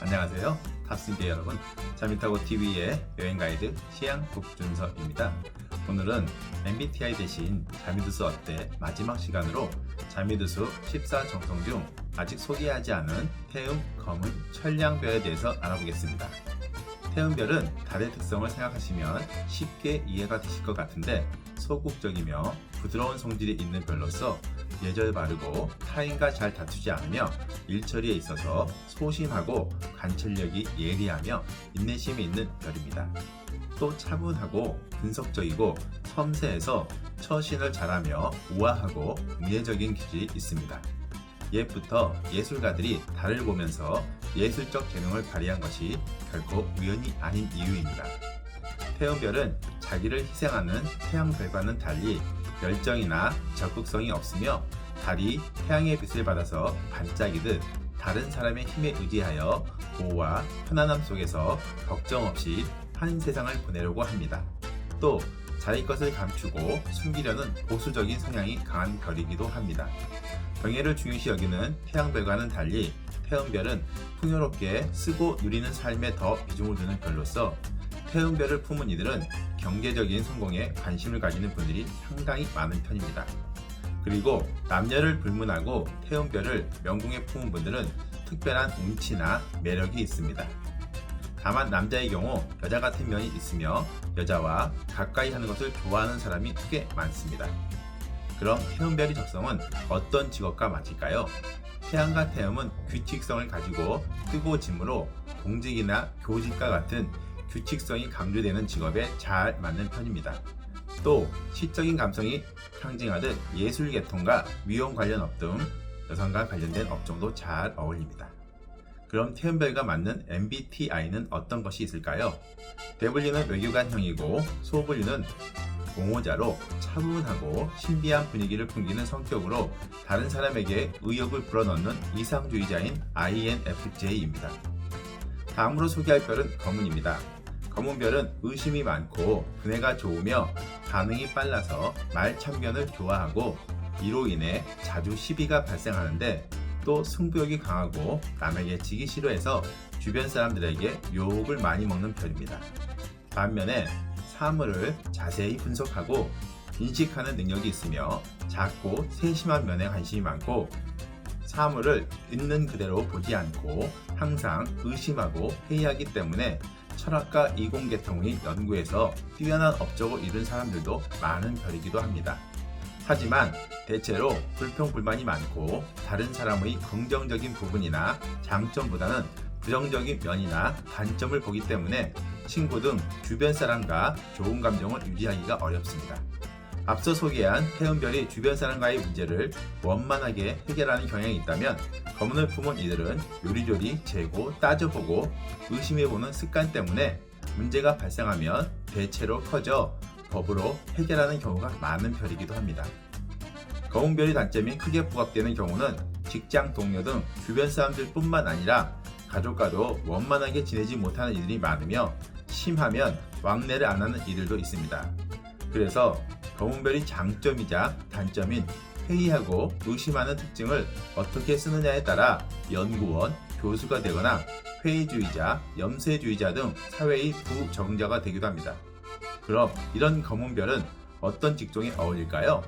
안녕하세요. 탑승객 여러분, 자미타고 TV의 여행 가이드 시향 국준서입니다. 오늘은 MBTI 대신 자미두수 어때 마지막 시간으로 자미두수 14 정성 중 아직 소개하지 않은 태음, 검은, 천량별에 대해서 알아보겠습니다. 태음별은 달의 특성을 생각하시면 쉽게 이해가 되실 것 같은데 소극적이며 부드러운 성질이 있는 별로서 예절 바르고 타인과 잘 다투지 않으며 일처리에 있어서 소심하고 관찰력이 예리하며 인내심이 있는 별입니다. 또 차분하고 분석적이고 섬세해서 처신을 잘하며 우아하고 미래적인 기질이 있습니다. 옛부터 예술가들이 달을 보면서 예술적 재능을 발휘한 것이 결코 우연이 아닌 이유입니다. 태음별은 자기를 희생하는 태양별과는 달리 열정이나 적극성이 없으며 달이 태양의 빛을 받아서 반짝이듯 다른 사람의 힘에 의지하여 보호와 편안함 속에서 걱정 없이 한 세상을 보내려고 합니다. 또 자기 것을 감추고 숨기려는 보수적인 성향이 강한 별이기도 합니다. 명예를 중요시 여기는 태양별과는 달리 태음별은 풍요롭게 쓰고 누리는 삶에 더 비중을 두는 별로서 태음별을 품은 이들은 경제적인 성공에 관심을 가지는 분들이 상당히 많은 편입니다. 그리고 남녀를 불문하고 태음별을 명궁에 품은 분들은 특별한 운치나 매력이 있습니다. 다만 남자의 경우 여자 같은 면이 있으며 여자와 가까이 하는 것을 좋아하는 사람이 꽤 많습니다. 그럼 태음별의 적성은 어떤 직업과 맞을까요? 태양과 태음은 규칙성을 가지고 뜨고짐으로 공직이나 교직과 같은 규칙성이 강조되는 직업에 잘 맞는 편입니다. 또 시적인 감성이 상징하듯 예술 계통과 미용 관련 업 등 여성과 관련된 업종도 잘 어울립니다. 그럼 태음별과 맞는 MBTI는 어떤 것이 있을까요? W는 외교관형이고 소분류는 공호자로 차분하고 신비한 분위기를 풍기는 성격으로 다른 사람에게 의욕을 불어넣는 이상주의자인 INFJ입니다. 다음으로 소개할 별은 검은입니다. 검은별은 의심이 많고 두뇌가 좋으며 반응이 빨라서 말참견을 좋아하고 이로 인해 자주 시비가 발생하는데 또 승부욕이 강하고 남에게 지기 싫어해서 주변 사람들에게 욕을 많이 먹는 별입니다. 반면에 사물을 자세히 분석하고 인식하는 능력이 있으며 작고 세심한 면에 관심이 많고 사물을 있는 그대로 보지 않고 항상 의심하고 회의하기 때문에 철학과 이공계통의 연구에서 뛰어난 업적을 이룬 사람들도 많은 별이기도 합니다. 하지만 대체로 불평불만이 많고 다른 사람의 긍정적인 부분이나 장점보다는 부정적인 면이나 단점을 보기 때문에 친구 등 주변 사람과 좋은 감정을 유지하기가 어렵습니다. 앞서 소개한 태음별이 주변 사람과의 문제를 원만하게 해결하는 경향이 있다면 검은을 품은 이들은 요리조리 재고 따져보고 의심해보는 습관 때문에 문제가 발생하면 대체로 커져 법으로 해결하는 경우가 많은 별이기도 합니다. 검은별의 단점이 크게 부각되는 경우는 직장 동료 등 주변 사람들 뿐만 아니라 가족과도 원만하게 지내지 못하는 이들이 많으며 심하면 왕래를 안 하는 이들도 있습니다. 그래서 검은별의 장점이자 단점인 회의하고 의심하는 특징을 어떻게 쓰느냐에 따라 연구원, 교수가 되거나 회의주의자, 염세주의자 등 사회의 부적응자가 되기도 합니다. 그럼 이런 검은별은 어떤 직종에 어울릴까요?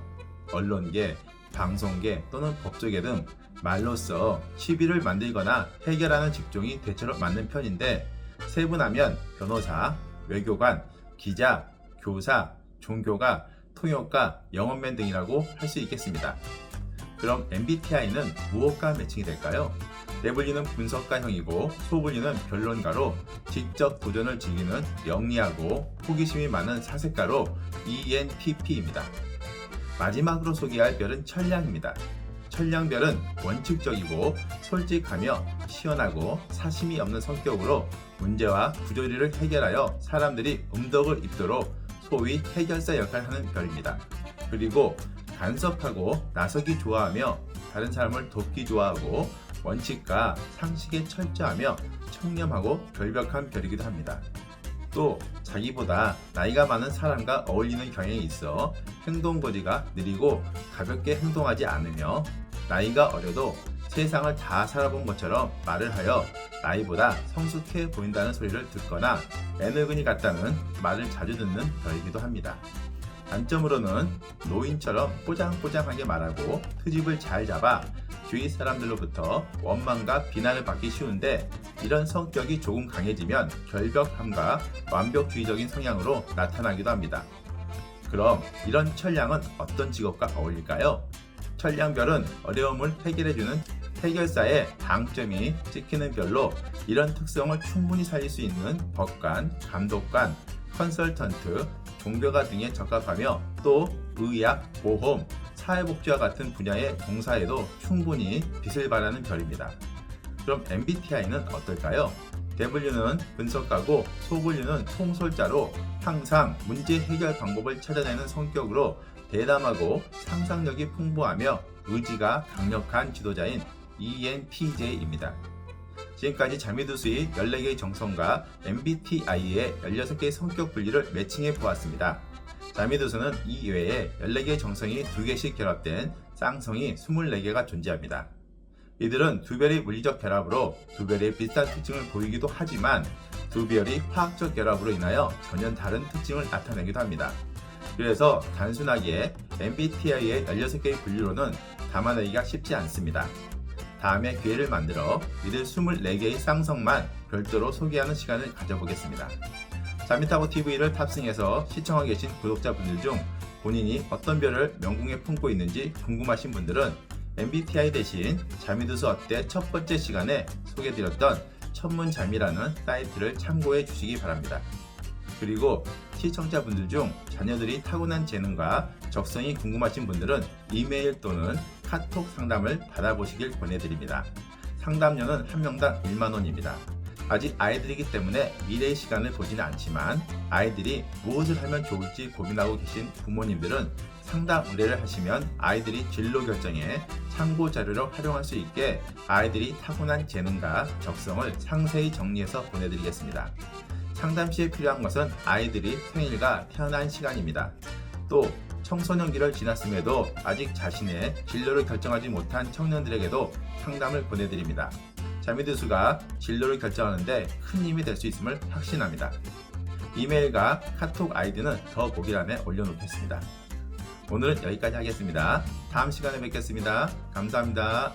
언론계, 방송계 또는 법조계 등 말로써 시비를 만들거나 해결하는 직종이 대체로 맞는 편인데 세분하면 변호사, 외교관, 기자, 교사, 종교가, 통역가, 영업맨 등이라고 할 수 있겠습니다. 그럼 MBTI는 무엇과 매칭이 될까요? W는 분석가형이고 소분류는 변론가로 직접 도전을 즐기는 영리하고 호기심이 많은 사색가로 ENTP입니다. 마지막으로 소개할 별은 천량입니다. 천량별은 원칙적이고 솔직하며 시원하고 사심이 없는 성격으로 문제와 부조리를 해결하여 사람들이 음덕을 입도록 소위 해결사 역할을 하는 별입니다. 그리고 간섭하고 나서기 좋아하며 다른 사람을 돕기 좋아하고 원칙과 상식에 철저하며 청렴하고 결벽한 별이기도 합니다. 또 자기보다 나이가 많은 사람과 어울리는 경향이 있어 행동거리가 느리고 가볍게 행동하지 않으며 나이가 어려도 세상을 다 살아본 것처럼 말을 하여 나이보다 성숙해 보인다는 소리를 듣거나 애늙은이 같다는 말을 자주 듣는 별이기도 합니다. 단점으로는 노인처럼 뽀장뽀장하게 말하고 트집을 잘 잡아 주위 사람들로부터 원망과 비난을 받기 쉬운데, 이런 성격이 조금 강해지면 결벽함과 완벽주의적인 성향으로 나타나기도 합니다. 그럼 이런 철량은 어떤 직업과 어울릴까요? 철량별은 어려움을 해결해주는 해결사의 방점이 찍히는 별로 이런 특성을 충분히 살릴 수 있는 법관, 감독관, 컨설턴트, 종교가 등에 적합하며 또 의학, 보험, 사회복지와 같은 분야의 종사에도 충분히 빛을 발하는 별입니다. 그럼 MBTI는 어떨까요? W는 분석가고 소분류는 통솔자로 항상 문제 해결 방법을 찾아내는 성격으로 대담하고 상상력이 풍부하며 의지가 강력한 지도자인 ENTJ입니다. 지금까지 자미두수의 14개의 정성과 MBTI의 16개의 성격 분리를 매칭해 보았습니다. 자미두수는 이 외에 14개의 정성이 2개씩 결합된 쌍성이 24개가 존재합니다. 이들은 두 별의 물리적 결합으로 두 별의 비슷한 특징을 보이기도 하지만 두 별이 화학적 결합으로 인하여 전혀 다른 특징을 나타내기도 합니다. 그래서 단순하게 MBTI의 16개의 분류로는 담아내기가 쉽지 않습니다. 다음에 기회를 만들어 이들 24개의 쌍성만 별도로 소개하는 시간을 가져보겠습니다. 자미타고TV를 탑승해서 시청하고 계신 구독자분들 중 본인이 어떤 별을 명궁에 품고 있는지 궁금하신 분들은 MBTI 대신 자미두수 어때 첫 번째 시간에 소개드렸던 천문자미라는 사이트를 참고해 주시기 바랍니다. 그리고 시청자분들 중 자녀들이 타고난 재능과 적성이 궁금하신 분들은 이메일 또는 카톡 상담을 받아보시길 권해드립니다. 상담료는 한 명당 1만원입니다. 아직 아이들이기 때문에 미래의 시간을 보지는 않지만 아이들이 무엇을 하면 좋을지 고민하고 계신 부모님들은 상담 의뢰를 하시면 아이들이 진로 결정에 참고 자료로 활용할 수 있게 아이들이 타고난 재능과 적성을 상세히 정리해서 보내드리겠습니다. 상담 시에 필요한 것은 아이들이 생일과 태어난 시간입니다. 또 청소년기를 지났음에도 아직 자신의 진로를 결정하지 못한 청년들에게도 상담을 보내드립니다. 자미두수가 진로를 결정하는데 큰 힘이 될 수 있음을 확신합니다. 이메일과 카톡 아이디는 더 보기란에 올려놓겠습니다. 오늘은 여기까지 하겠습니다. 다음 시간에 뵙겠습니다. 감사합니다.